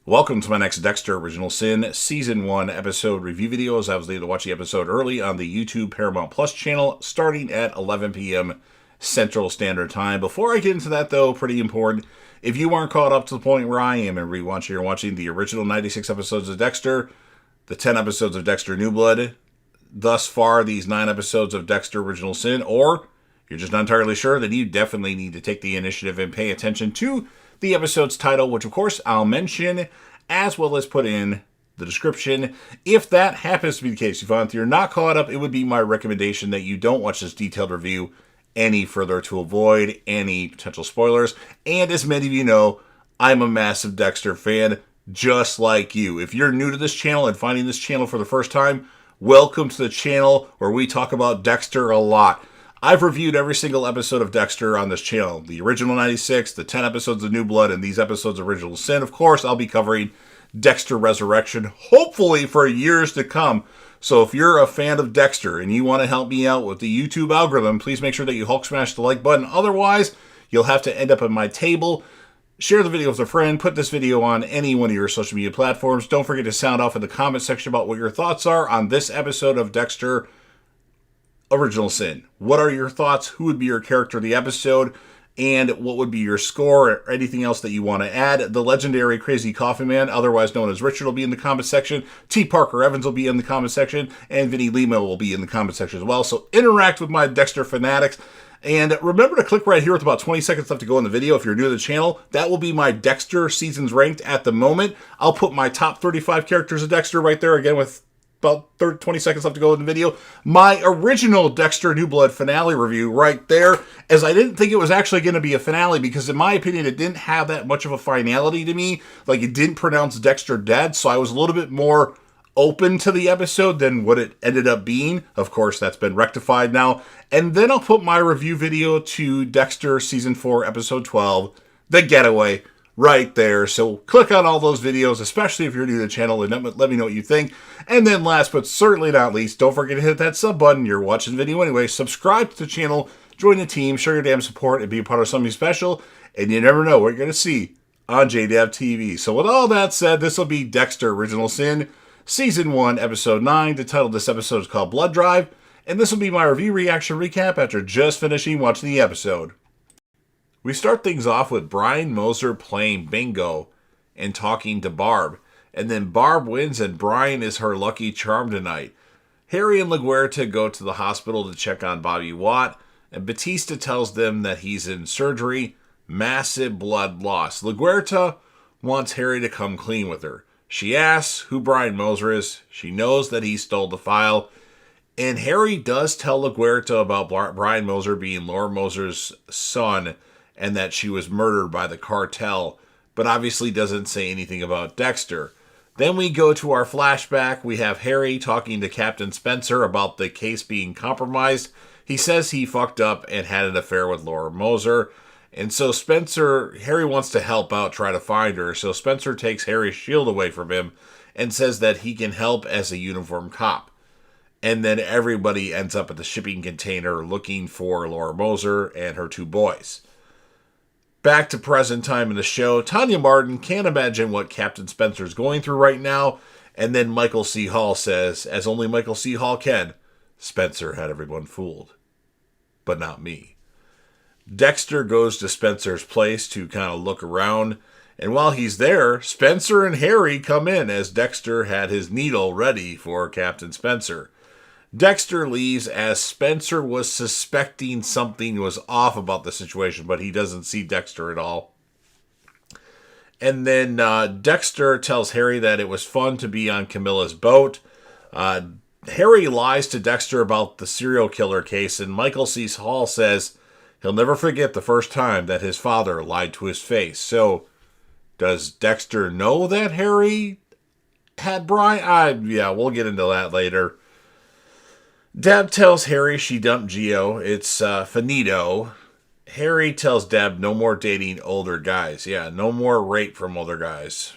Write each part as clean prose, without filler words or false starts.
Welcome to my next Dexter Original Sin Season 1 episode review videos. I was able to watch the episode early on the YouTube Paramount Plus channel starting at 11 p.m. Central Standard Time. Before I get into that, though, pretty important, if you aren't caught up to the point where I am and you're watching the original 96 episodes of Dexter, the 10 episodes of Dexter New Blood, thus far these 9 episodes of Dexter Original Sin, or you're just not entirely sure, then you definitely need to take the initiative and pay attention to the episode's title, which of course I'll mention, as well as put in the description. If that happens to be the case, if you're not caught up, it would be my recommendation that you don't watch this detailed review any further to avoid any potential spoilers. And as many of you know, I'm a massive Dexter fan, just like you. If you're new to this channel and finding this channel for the first time, welcome to the channel where we talk about Dexter a lot. I've reviewed every single episode of Dexter on this channel. The original 96, the 10 episodes of New Blood, and these episodes of Original Sin. Of course, I'll be covering Dexter Resurrection, hopefully for years to come. So if you're a fan of Dexter and you want to help me out with the YouTube algorithm, please make sure that you Hulk smash the like button. Otherwise, you'll have to end up at my table. Share the video with a friend. Put this video on any one of your social media platforms. Don't forget to sound off in the comment section about what your thoughts are on this episode of Dexter Original Sin. What are your thoughts? Who would be your character of the episode? And what would be your score or anything else that you want to add? The legendary Crazy Coffee Man, otherwise known as Richard, will be in the comment section. T. Parker Evans will be in the comment section. And Vinny Lima will be in the comment section as well. So interact with my Dexter fanatics. And remember to click right here with about 20 seconds left to go in the video if you're new to the channel. That will be my Dexter seasons ranked at the moment. I'll put my top 35 characters of Dexter right there again with about 20 seconds left to go in the video. My original Dexter New Blood finale review right there, as I didn't think it was actually going to be a finale because in my opinion it didn't have that much of a finality to me. Like, it didn't pronounce Dexter dead, so I was a little bit more open to the episode than what it ended up being. Of course, that's been rectified now. And then I'll put my review video to Dexter Season 4, Episode 12, The Getaway, right there. So click on all those videos, especially if you're new to the channel, and let me know what you think. And then last but certainly not least, don't forget to hit that sub button. You're watching the video anyway. Subscribe to the channel, join the team, show your damn support, and be a part of something special. And you never know what you're going to see on JDAV TV. So with all that said, this will be Dexter Original Sin, Season 1, Episode 9. The title of this episode is called Blood Drive. And this will be my review reaction recap after just finishing watching the episode. We start things off with Brian Moser playing bingo and talking to Barb. And then Barb wins and Brian is her lucky charm tonight. Harry and LaGuerta go to the hospital to check on Bobby Watt. And Batista tells them that he's in surgery. Massive blood loss. LaGuerta wants Harry to come clean with her. She asks who Brian Moser is. She knows that he stole the file. And Harry does tell LaGuerta about Brian Moser being Laura Moser's son and that she was murdered by the cartel, but obviously doesn't say anything about Dexter. Then we go to our flashback. We have Harry talking to Captain Spencer about the case being compromised. He says he fucked up and had an affair with Laura Moser. And so Harry wants to help out, try to find her. So Spencer takes Harry's shield away from him and says that he can help as a uniformed cop. And then everybody ends up at the shipping container looking for Laura Moser and her 2 boys. Back to present time in the show. Tanya Martin can't imagine what Captain Spencer's going through right now. And then Michael C. Hall says, as only Michael C. Hall can, Spencer had everyone fooled. But not me. Dexter goes to Spencer's place to kind of look around. And while he's there, Spencer and Harry come in as Dexter had his needle ready for Captain Spencer. Dexter leaves as Spencer was suspecting something was off about the situation, but he doesn't see Dexter at all. And then Dexter tells Harry that it was fun to be on Camilla's boat. Harry lies to Dexter about the serial killer case, and Michael C. Hall says he'll never forget the first time that his father lied to his face. So, does Dexter know that Harry had Brian? Yeah, we'll get into that later. Deb tells Harry she dumped Gio. It's finito. Harry tells Deb no more dating older guys. Yeah, no more rape from older guys.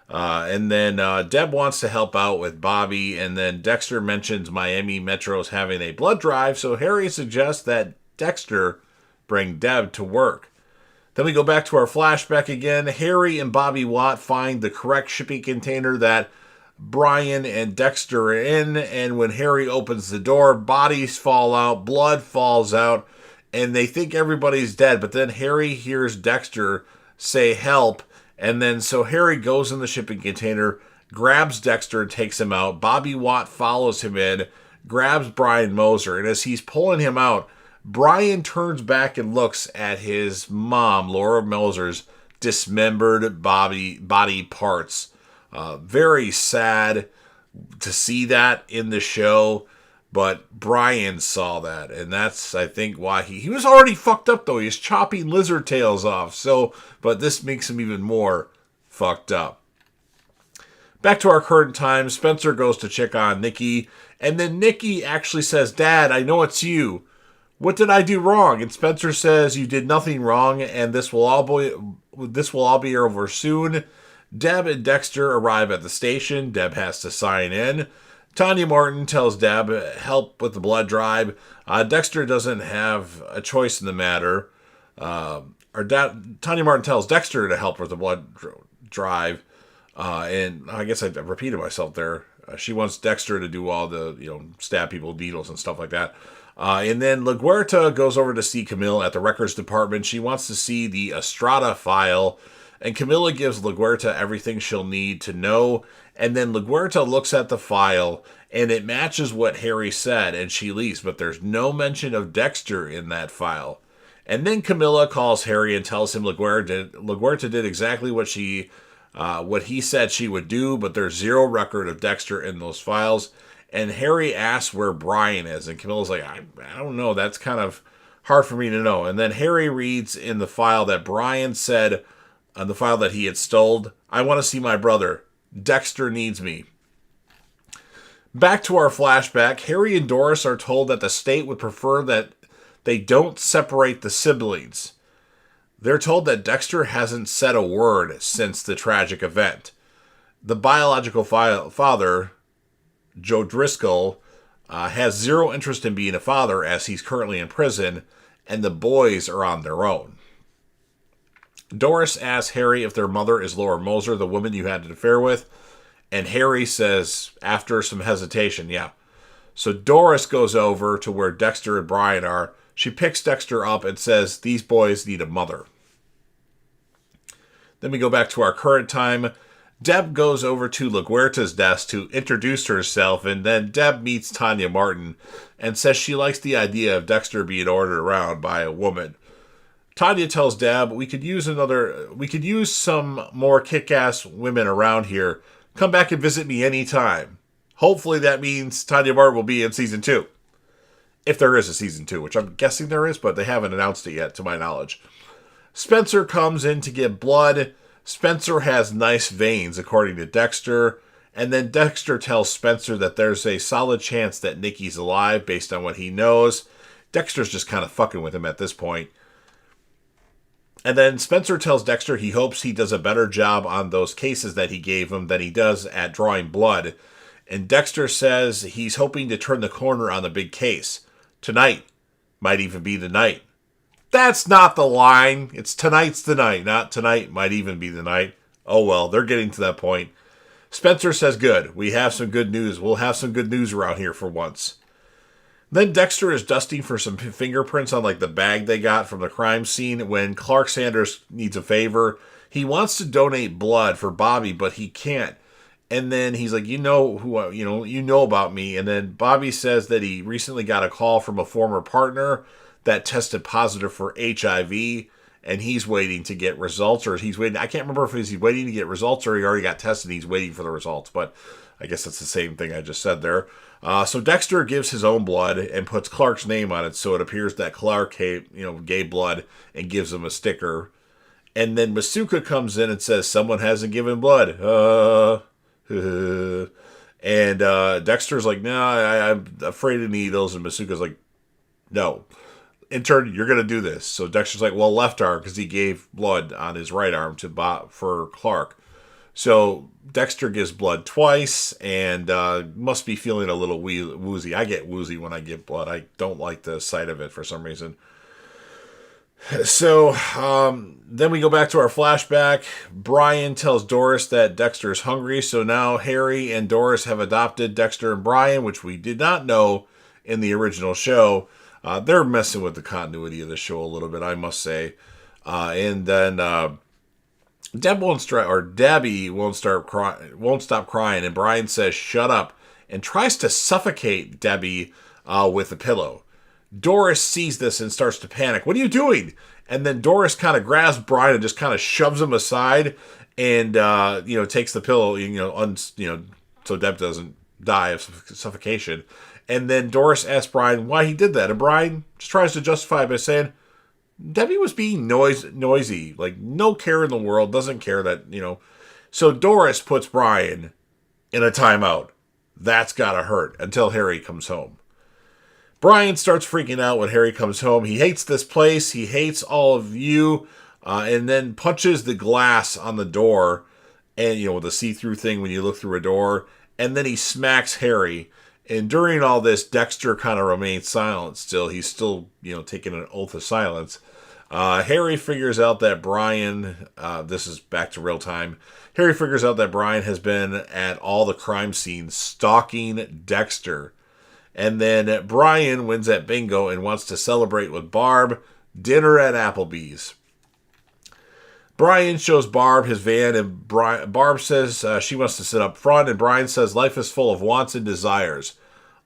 And then Deb wants to help out with Bobby. And then Dexter mentions Miami Metro's having a blood drive. So Harry suggests that Dexter bring Deb to work. Then we go back to our flashback again. Harry and Bobby Watt find the correct shipping container that Brian and Dexter are in, and when Harry opens the door, bodies fall out, blood falls out, and they think everybody's dead, but then Harry hears Dexter say help, and then so Harry goes in the shipping container, grabs Dexter and takes him out. Bobby Watt follows him in, grabs Brian Moser, and as he's pulling him out, Brian turns back and looks at his mom, Laura Moser's dismembered body parts. Very sad to see that in the show, but Brian saw that, and that's, I think, why he was already fucked up, though. He's chopping lizard tails off, but this makes him even more fucked up. Back to our current time, Spencer goes to check on Nikki, and then Nikki actually says, "Dad, I know it's you. What did I do wrong?" And Spencer says, "You did nothing wrong, and this will all be over soon." Deb and Dexter arrive at the station. Deb has to sign in. Tanya Martin tells Deb help with the blood drive. Dexter doesn't have a choice in the matter. Tanya Martin tells Dexter to help with the blood drive. And I guess I repeated myself there. She wants Dexter to do all the, stab people with needles and stuff like that. And then LaGuerta goes over to see Camille at the records department. She wants to see the Estrada file, and Camilla gives LaGuerta everything she'll need to know. And then LaGuerta looks at the file, and it matches what Harry said, and she leaves. But there's no mention of Dexter in that file. And then Camilla calls Harry and tells him LaGuerta did exactly what he said she would do, but there's zero record of Dexter in those files. And Harry asks where Brian is, and Camilla's like, I don't know, that's kind of hard for me to know. And then Harry reads in the file that Brian said, on the file that he had stole, "I want to see my brother. Dexter needs me." Back to our flashback, Harry and Doris are told that the state would prefer that they don't separate the siblings. They're told that Dexter hasn't said a word since the tragic event. The biological father, Joe Driscoll, has zero interest in being a father as he's currently in prison, and the boys are on their own. Doris asks Harry if their mother is Laura Moser, the woman you had an affair with, and Harry says, after some hesitation, yeah. So Doris goes over to where Dexter and Brian are. She picks Dexter up and says, "These boys need a mother." Then we go back to our current time. Deb goes over to LaGuerta's desk to introduce herself, and then Deb meets Tanya Martin and says she likes the idea of Dexter being ordered around by a woman. Tanya tells Deb, we could use some more kick-ass women around here. Come back and visit me anytime. Hopefully that means Tanya Martin will be in season 2. If there is a season 2, which I'm guessing there is, but they haven't announced it yet, to my knowledge. Spencer comes in to get blood. Spencer has nice veins, according to Dexter. And then Dexter tells Spencer that there's a solid chance that Nikki's alive based on what he knows. Dexter's just kind of fucking with him at this point. And then Spencer tells Dexter he hopes he does a better job on those cases that he gave him than he does at drawing blood. And Dexter says he's hoping to turn the corner on the big case. Tonight might even be the night. That's not the line. It's tonight's the night, not tonight might even be the night. Oh well, they're getting to that point. Spencer says good. We have some good news. We'll have some good news around here for once. Then Dexter is dusting for some fingerprints on the bag they got from the crime scene when Clark Sanders needs a favor. He wants to donate blood for Bobby, but he can't. And then he's like, you know about me. And then Bobby says that he recently got a call from a former partner that tested positive for HIV, and he's waiting to get results, or he's waiting. I can't remember if he's waiting to get results or he already got tested and he's waiting for the results, but I guess that's the same thing I just said there. So Dexter gives his own blood and puts Clark's name on it, so it appears that Clark gave blood and gives him a sticker. And then Masuka comes in and says, someone hasn't given blood. And Dexter's like, no, I'm afraid of needles. And Masuka's like, no. Intern, you're going to do this. So Dexter's like, well, left arm, because he gave blood on his right arm for Clark. So Dexter gives blood twice and must be feeling a little woozy. I get woozy when I give blood. I don't like the sight of it for some reason. So then we go back to our flashback. Brian tells Doris that Dexter is hungry, so now Harry and Doris have adopted Dexter and Brian, which we did not know in the original show. They're messing with the continuity of the show a little bit, I must say. And then Debbie won't stop crying, and Brian says shut up and tries to suffocate Debbie with a pillow. Doris sees this and starts to panic. What are you doing? And then Doris kind of grabs Brian and just kind of shoves him aside, and takes the pillow, so Deb doesn't die of suffocation. And then Doris asks Brian why he did that, and Brian just tries to justify it by saying Debbie was being noisy, like no care in the world, doesn't care that. So Doris puts Brian in a timeout. That's gotta hurt until Harry comes home. Brian starts freaking out when Harry comes home. He hates this place. He hates all of you, and then punches the glass on the door, and with the see-through thing when you look through a door. And then he smacks Harry. And during all this, Dexter kind of remains silent. Still, he's still taking an oath of silence. Harry figures out that Brian. This is back to real time. Harry figures out that Brian has been at all the crime scenes stalking Dexter. And then Brian wins at bingo and wants to celebrate with Barb. Dinner at Applebee's. Brian shows Barb his van, and Barb says she wants to sit up front, and Brian says life is full of wants and desires.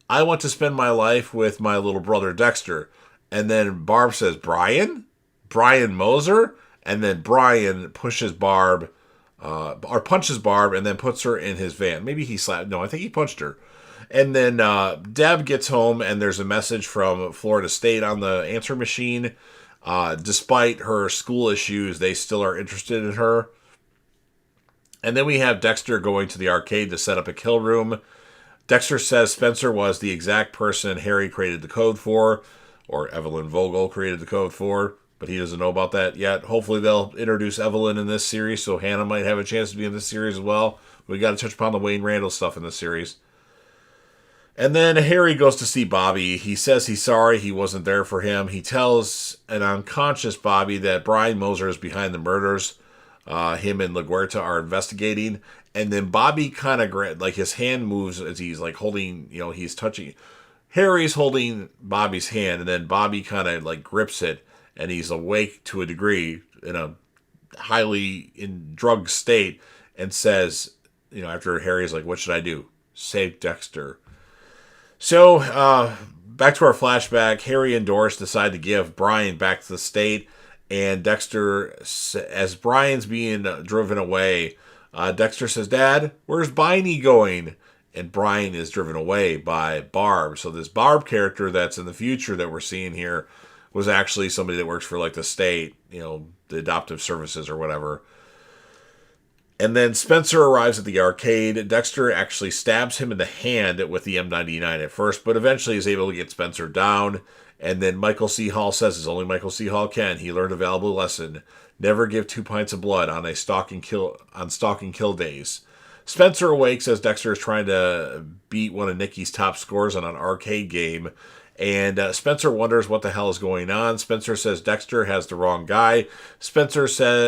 I want to spend my life with my little brother Dexter. And then Barb says, Brian? Brian Moser? And then Brian pushes Barb, or punches Barb, and then puts her in his van. Maybe he slapped. No, I think he punched her. And then Deb gets home, and there's a message from Florida State on the answer machine. Despite her school issues, they still are interested in her. And then we have Dexter going to the arcade to set up a kill room. Dexter says Spencer was the exact person Harry created the code for, or Evelyn Vogel created the code for, but he doesn't know about that yet. Hopefully they'll introduce Evelyn in this series, so Hannah might have a chance to be in this series as well. We got to touch upon the Wayne Randall stuff in this series. And then Harry goes to see Bobby. He says he's sorry he wasn't there for him. He tells an unconscious Bobby that Brian Moser is behind the murders. Him and LaGuerta are investigating. And then Bobby kind of, his hand moves as he's holding, he's touching. Harry's holding Bobby's hand, and then Bobby kind of grips it, and he's awake to a degree in a highly drugged state, and says, after Harry's like, what should I do? Save Dexter. So, back to our flashback, Harry and Doris decide to give Brian back to the state, and Dexter, as Brian's being driven away, Dexter says, Dad, where's Biney going? And Brian is driven away by Barb. So this Barb character that's in the future that we're seeing here was actually somebody that works for the state, the adoptive services or whatever. And then Spencer arrives at the arcade. Dexter actually stabs him in the hand with the M99 at first, but eventually is able to get Spencer down. And then Michael C. Hall says, as only Michael C. Hall can, he learned a valuable lesson. Never give 2 pints of blood on stalking kill days. Spencer awakes as Dexter is trying to beat one of Nikki's top scores on an arcade game. And Spencer wonders what the hell is going on. Spencer says Dexter has the wrong guy. Spencer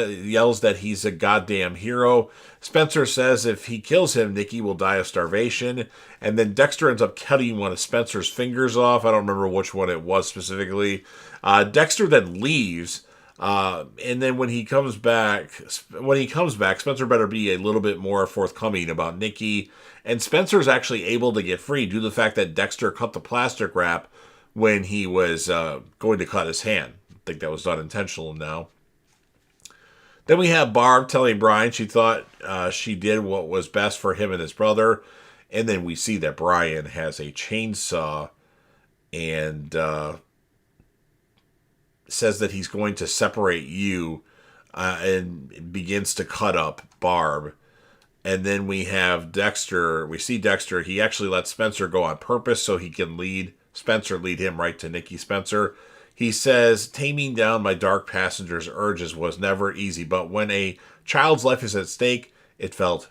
yells that he's a goddamn hero. Spencer says if he kills him, Nikki will die of starvation. And then Dexter ends up cutting one of Spencer's fingers off. I don't remember which one it was specifically. Dexter then leaves. And then when he comes back, Spencer better be a little bit more forthcoming about Nikki. And Spencer's actually able to get free due to the fact that Dexter cut the plastic wrap when he was going to cut his hand. I think that was done intentional now. Then we have Barb telling Brian she thought she did what was best for him and his brother. And then we see that Brian has a chainsaw and says that he's going to separate you and begins to cut up Barb. And then we have Dexter. We see Dexter. He actually lets Spencer go on purpose so he can lead him right to Nikki Spencer. He says, taming down my dark passenger's urges was never easy, but when a child's life is at stake, it felt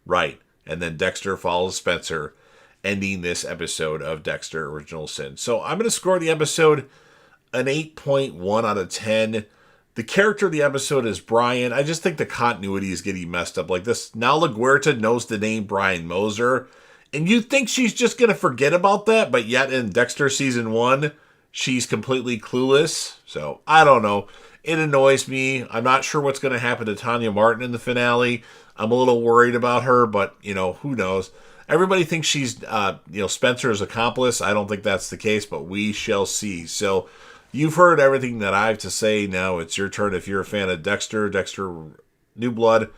right. And then Dexter follows Spencer, ending this episode of Dexter Original Sin. So I'm going to score the episode an 8.1 out of 10. The character of the episode is Brian. I just think the continuity is getting messed up. Like this, now LaGuerta knows the name Brian Moser, and you think she's just going to forget about that, but yet in Dexter Season 1, she's completely clueless. So, I don't know. It annoys me. I'm not sure what's going to happen to Tanya Martin in the finale. I'm a little worried about her, but, who knows. Everybody thinks she's, Spencer's accomplice. I don't think that's the case, but we shall see. So, you've heard everything that I have to say. Now it's your turn. If you're a fan of Dexter New Blood,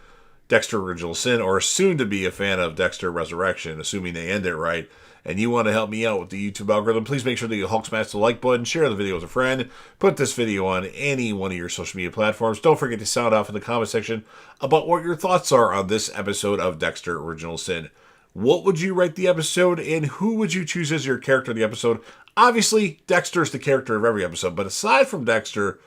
Dexter Original Sin, or soon to be a fan of Dexter Resurrection, assuming they end it right, and you want to help me out with the YouTube algorithm, please make sure that you Hulk smash the like button, share the video with a friend, put this video on any one of your social media platforms. Don't forget to sound off in the comment section about what your thoughts are on this episode of Dexter Original Sin. What would you rate the episode, and who would you choose as your character of the episode? Obviously, Dexter's the character of every episode, but aside from Dexter,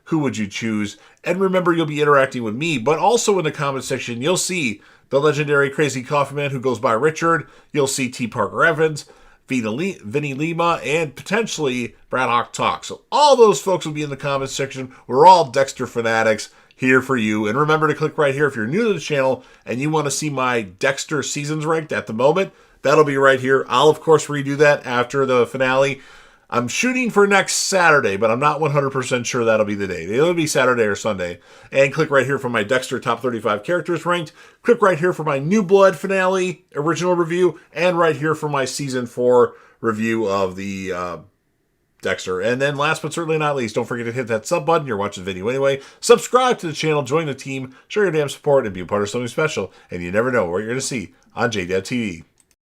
who would you choose? And remember, you'll be interacting with me, but also in the comment section, you'll see the legendary Crazy Coffee Man who goes by Richard. You'll see T. Parker Evans, Vinny Lima, and potentially Brad Hawk Talk. So all those folks will be in the comment section. We're all Dexter fanatics here for you. And remember to click right here if you're new to the channel and you want to see my Dexter seasons ranked at the moment. That'll be right here. I'll, of course, redo that after the finale. I'm shooting for next Saturday, but I'm not 100% sure that'll be the day. It'll be Saturday or Sunday. And click right here for my Dexter Top 35 Characters Ranked. Click right here for my New Blood finale original review. And right here for my Season 4 review of the Dexter. And then last but certainly not least, don't forget to hit that sub button. You're watching the video anyway. Subscribe to the channel, join the team, show your damn support, and be a part of something special. And you never know what you're going to see on JDAD TV.